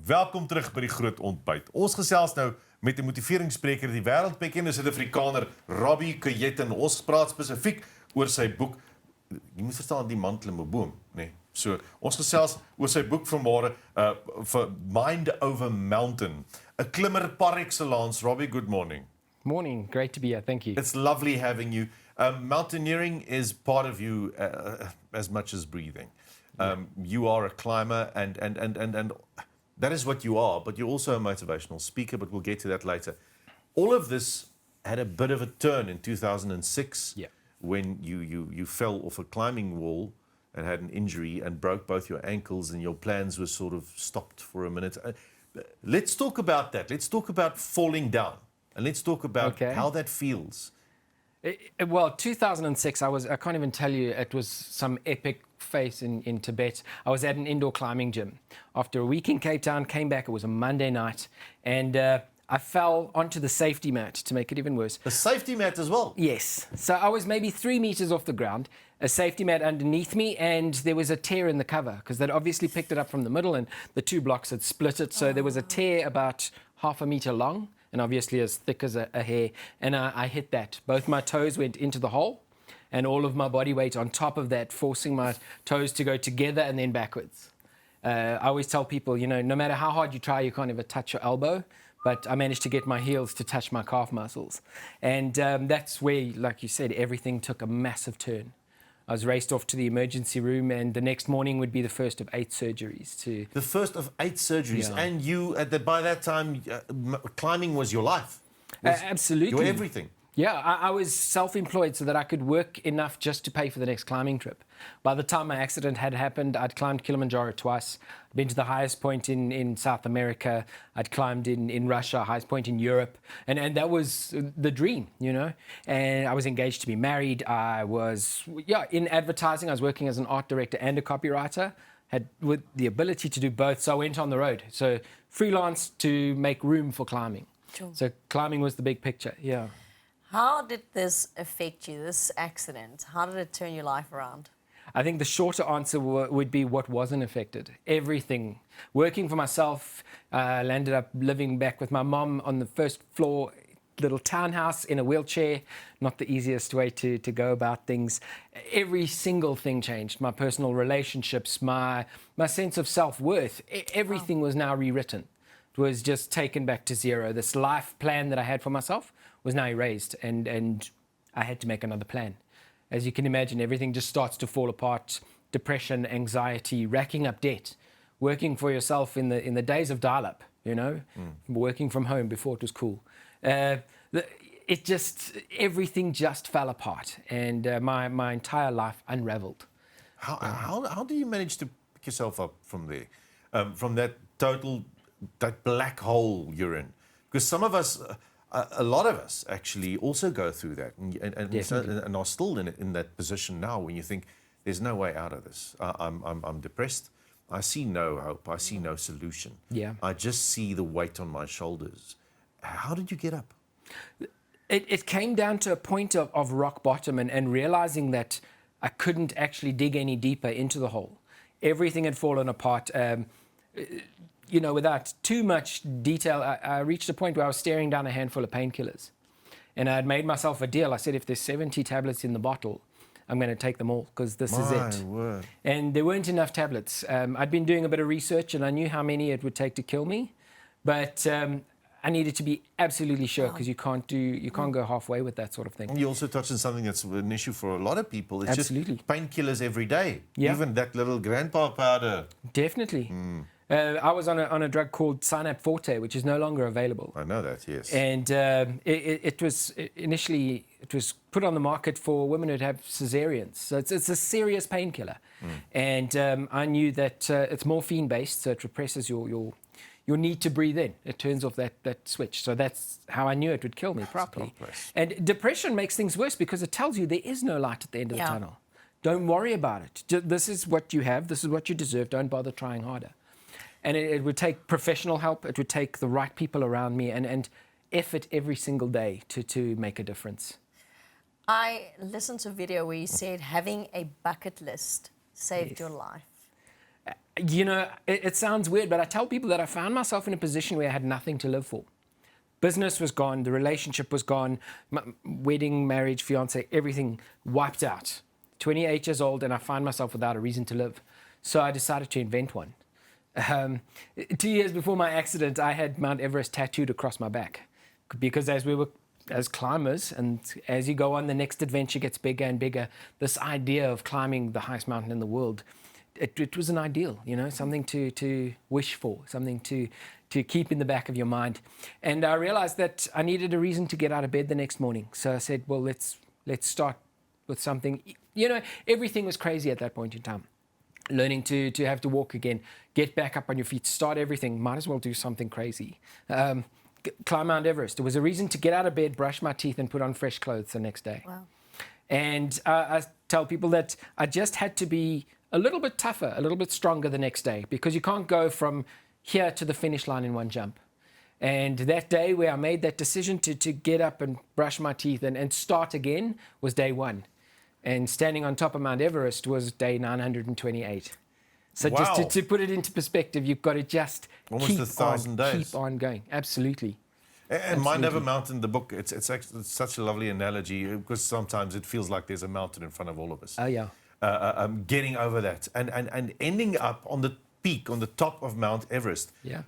Welkom terug by die groot ontbyt. Ons gesels nou met 'n motiveringspreker, die wêreldbekende Suid-Afrikaner Robby Kojetin. Ons praat spesifiek oor sy boek. Jy moet verstaan, die man klim 'n boom, nee. So, ons gesels oor sy boek vanmôre vir Mind Over Mountain. 'n Klimmer par excellence. Robby, good morning. Morning, great to be here, thank you. It's lovely having you. Mountaineering is part of you as much as breathing. You are a climber and that is what you are, but you're also a motivational speaker, but we'll get to that later. All of this had a bit of a turn in 2006 when you fell off a climbing wall and had an injury and broke both your ankles and your plans were sort of stopped for a minute. Let's talk about that. Let's talk about falling down and let's talk about how that feels. Well, 2006, I can't even tell you, it was some epic phase in Tibet. I was at an indoor climbing gym. After a week in Cape Town, came back, it was a Monday night, and I fell onto the safety mat to make it even worse. The safety mat as well? Yes. So I was maybe 3 meters off the ground, a safety mat underneath me, and there was a tear in the cover, because they'd obviously picked it up from the middle, and the two blocks had split it, so there was a tear about 1/2 meter long, and obviously as thick as a hair, and I hit that. Both my toes went into the hole, and all of my body weight on top of that, forcing my toes to go together and then backwards. I always tell people, you know, no matter how hard you try, you can't ever touch your elbow, but I managed to get my heels to touch my calf muscles. And that's where, like you said, everything took a massive turn. I was raced off to the emergency room, and the next morning would be the first of 8 surgeries. The first of 8 surgeries, and you, by that time, climbing was your life. Absolutely. Your everything. Yeah, I was self-employed so that I could work enough just to pay for the next climbing trip. By the time my accident had happened, I'd climbed Kilimanjaro twice. I'd been to the highest point in South America. I'd climbed in Russia, highest point in Europe. And that was the dream, you know. And I was engaged to be married. I was, in advertising. I was working as an art director and a copywriter. Had with the ability to do both, so I went on the road. So freelance to make room for climbing. Sure. So climbing was the big picture, yeah. How did this affect you, this accident? How did it turn your life around? I think the shorter answer would be what wasn't affected. Everything. Working for myself, landed up living back with my mom on the first floor, little townhouse in a wheelchair. Not the easiest way to go about things. Every single thing changed. My personal relationships, my sense of self-worth. Everything was now rewritten. It was just taken back to zero. This life plan that I had for myself was now erased, and I had to make another plan. As you can imagine, everything just starts to fall apart. Depression, anxiety, racking up debt, working for yourself in the days of dial-up, you know, working from home before it was cool. Everything just fell apart, and my entire life unraveled. How do you manage to pick yourself up from there, from that black hole you're in? Because some of us, a lot of us actually also go through that and are still in that position now when you think there's no way out of this. I'm depressed. I see no hope. I see no solution. Yeah. I just see the weight on my shoulders. How did you get up? It came down to a point of rock bottom and realizing that I couldn't actually dig any deeper into the hole. Everything had fallen apart. You know, without too much detail, I reached a point where I was staring down a handful of painkillers. And I had made myself a deal. I said, if there's 70 tablets in the bottle, I'm going to take them all, because this is it. Word. And there weren't enough tablets. I'd been doing a bit of research, and I knew how many it would take to kill me. But I needed to be absolutely sure, because you can't go halfway with that sort of thing. And you also touched on something that's an issue for a lot of people. It's Absolutely. Just painkillers every day. Yeah. Even that little grandpa powder. Definitely. I was on a drug called Synap Forte, which is no longer available. I know that, yes. And it was initially put on the market for women who'd have cesareans. So it's a serious painkiller. And I knew that it's morphine-based, so it represses your need to breathe in. It turns off that switch. So that's how I knew it would kill me properly. And depression makes things worse because it tells you there is no light at the end of the tunnel. Don't worry about it. This is what you have. This is what you deserve. Don't bother trying harder. And it would take professional help. It would take the right people around me and effort every single day to make a difference. I listened to a video where you said having a bucket list saved your life. You know, it sounds weird, but I tell people that I found myself in a position where I had nothing to live for. Business was gone, the relationship was gone, wedding, marriage, fiance, everything wiped out. 28 years old, and I find myself without a reason to live. So I decided to invent one. 2 years before my accident, I had Mount Everest tattooed across my back. Because as climbers, and as you go on, the next adventure gets bigger and bigger, this idea of climbing the highest mountain in the world, it was an ideal, you know, something to wish for, something to keep in the back of your mind. And I realized that I needed a reason to get out of bed the next morning. So I said, well, let's start with something. You know, everything was crazy at that point in time. Learning to have to walk again, get back up on your feet, start everything. Might as well do something crazy. Climb Mount Everest. It was a reason to get out of bed, brush my teeth, and put on fresh clothes the next day. Wow. And I tell people that I just had to be a little bit tougher, a little bit stronger the next day, because you can't go from here to the finish line in one jump. And that day where I made that decision to get up and brush my teeth and start again was day one. And standing on top of Mount Everest was day 928. So Wow. just to put it into perspective, you've got to just Almost keep 1,000 days. keep on going. Absolutely. And Mind Over Mountain, the book, it's actually such a lovely analogy because sometimes it feels like there's a mountain in front of all of us. Oh, yeah. Getting over that and ending up on the peak, on the top of Mount Everest. Yeah.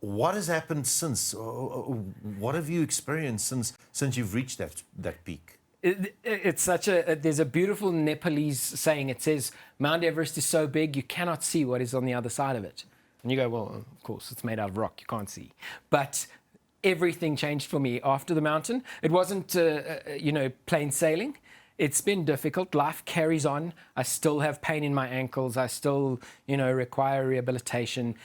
What has happened since? What have you experienced since you've reached that peak? It's such there's a beautiful Nepalese saying. It says, Mount Everest is so big, you cannot see what is on the other side of it. And you go, well, of course, it's made out of rock, you can't see. But everything changed for me after the mountain. It wasn't, plain sailing. It's been difficult. Life carries on. I still have pain in my ankles. I still, require rehabilitation.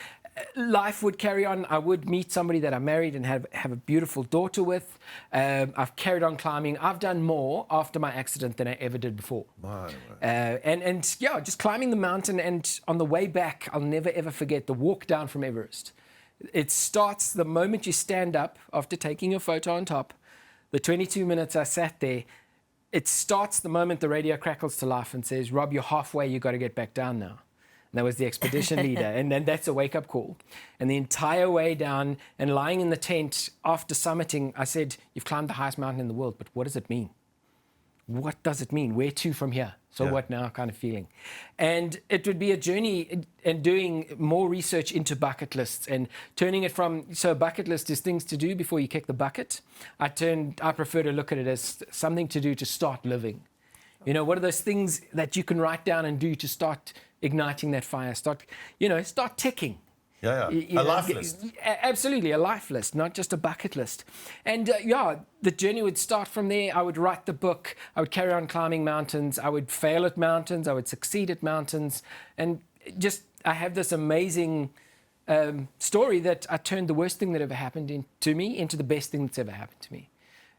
Life would carry on. I would meet somebody that I married and have a beautiful daughter with. I've carried on climbing. I've done more after my accident than I ever did before. Wow. Just climbing the mountain. And on the way back, I'll never, ever forget the walk down from Everest. It starts the moment you stand up after taking your photo on top. The 22 minutes I sat there, it starts the moment the radio crackles to life and says, Rob, you're halfway, you've got to get back down now. And that was the expedition leader. And then that's a wake-up call. And the entire way down and lying in the tent after summiting, I said, you've climbed the highest mountain in the world, but what does it mean? What does it mean? Where to from here? So what now kind of feeling? And it would be a journey and doing more research into bucket lists and turning it from, so a bucket list is things to do before you kick the bucket. I prefer to look at it as something to do to start living. What are those things that you can write down and do to start igniting that fire? Start ticking. Yeah. A life list. Absolutely, a life list, not just a bucket list. And the journey would start from there. I would write the book. I would carry on climbing mountains. I would fail at mountains. I would succeed at mountains. And I have this amazing story that I turned the worst thing that ever happened to me into the best thing that's ever happened to me.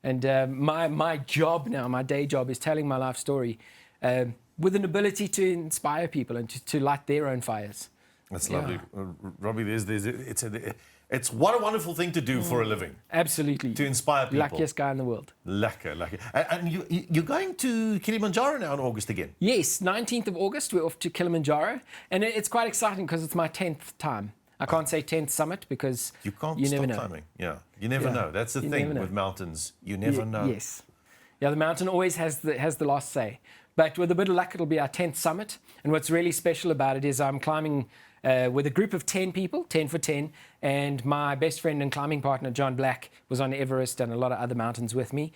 And my job now, my day job, is telling my life story with an ability to inspire people and to light their own fires. That's lovely. Robbie, it's what a wonderful thing to do for a living. Absolutely. To inspire people. Luckiest guy in the world. Lekker. And you're going to Kilimanjaro now in August again? Yes, 19th of August, we're off to Kilimanjaro. And it's quite exciting because it's my 10th time. I can't say 10th summit because you can't never stop know. climbing. Yeah, you never know. That's the thing with mountains. You never know. Yes. Yeah, the mountain always has the last say. But with a bit of luck, it'll be our 10th summit. And what's really special about it is I'm climbing with a group of 10 people, 10 for 10. And my best friend and climbing partner, John Black, was on Everest and a lot of other mountains with me.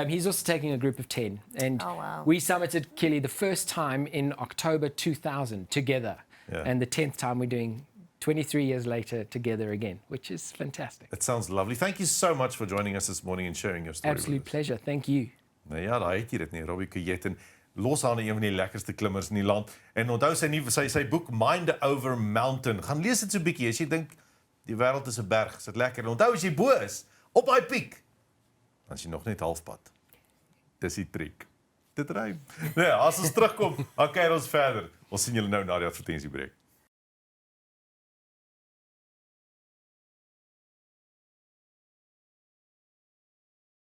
He's also taking a group of 10. And we summited Kili the first time in October 2000 together. Yeah. And the 10th time we're doing 23 years later together again, which is fantastic. It sounds lovely. Thank you so much for joining us this morning and sharing your story. Absolute pleasure. Thank you. Nou ja, daai het jy dit nie, Robby Kojetin. Los aan een van die lekkerste klimmers in die land. En onthou sy boek Mind Over Mountain. Gaan lees dit so 'n bietjie as jy dink die wêreld is 'n berg. Is dit lekker? En onthou as jy bo is op daai piek, dan is jy nog net halfpad. Dis die triek. Dit rym. Nou ja, as ons terugkom, dan kyk ons verder. Ons sien julle nou na die advertensiebreek.